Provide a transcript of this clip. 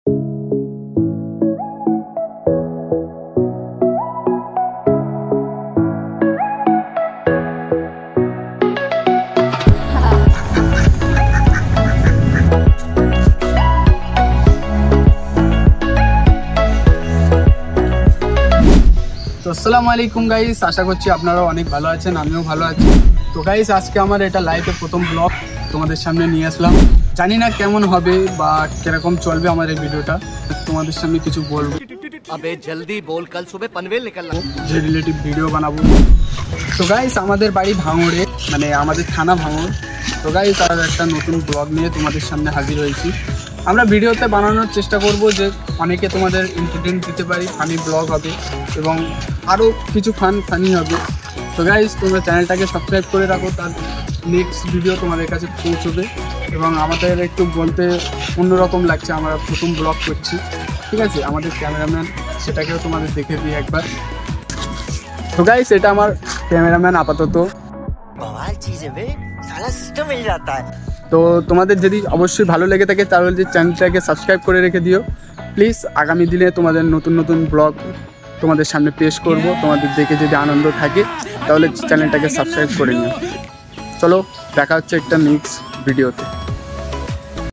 তো আসসালামু আলাইকুম গাইস, আশা করছি আপনারা অনেক ভালো আছেন, আমিও ভালো আছি। তো গাইস, আজকে আমার এটা লাইফে প্রথম ব্লগ তোমাদের সামনে নিয়ে আসলাম। জানি না কেমন হবে বা কিরকম চলবে আমার এই ভিডিওটা, তোমাদের সামনে কিছু বলবো। अबे जल्दी बोल, कल सुबह पनवेल निकलना। যে রিলেটিভ ভিডিও বানাবো। তো গাইস, আমাদের বাড়ি ভাঙড়ে, মানে আমাদের থানা ভাঙড়। তো গাইস, আর একটা নতুন ব্লগ নিয়ে তোমাদের সামনে হাজির হয়েছি। আমরা ভিডিওতে বানানোর চেষ্টা করব যে অনেকে তোমাদের এন্টারটেইন দিতে পারি, ফানি ব্লগ হবে এবং আরও কিছু ফানি হবে। তো গাইস, তোমরা চ্যানেলটাকে সাবস্ক্রাইব করে রাখো, তার নেক্সট ভিডিও তোমাদের কাছে পৌঁছবে। এবং আমাদের একটু বলতে অন্যরকম লাগছে, আমরা প্রথম ব্লগ করছি, ঠিক আছে। আমাদের ক্যামেরাম্যান, সেটাকেও তোমাদের দেখে দিই একবার। তো গাইস, এটা আমার ক্যামেরাম্যান আপাতত। बवाल चीज है बे, साला सिस्टम मिल जाता है। তো তোমাদের যদি অবশ্যই ভালো লেগে থাকে তাহলে যে চ্যানেলটাকে সাবস্ক্রাইব করে রেখে দিও প্লিজ। আগামী দিনে তোমাদের নতুন নতুন ব্লগ তোমাদের সামনে পেশ করব। তোমাদের দেখে যদি আনন্দ থাকে তাহলে চ্যানেলটাকে সাবস্ক্রাইব করে নিও। চলো, দেখা হচ্ছে একটা নেক্সট ভিডিওতে।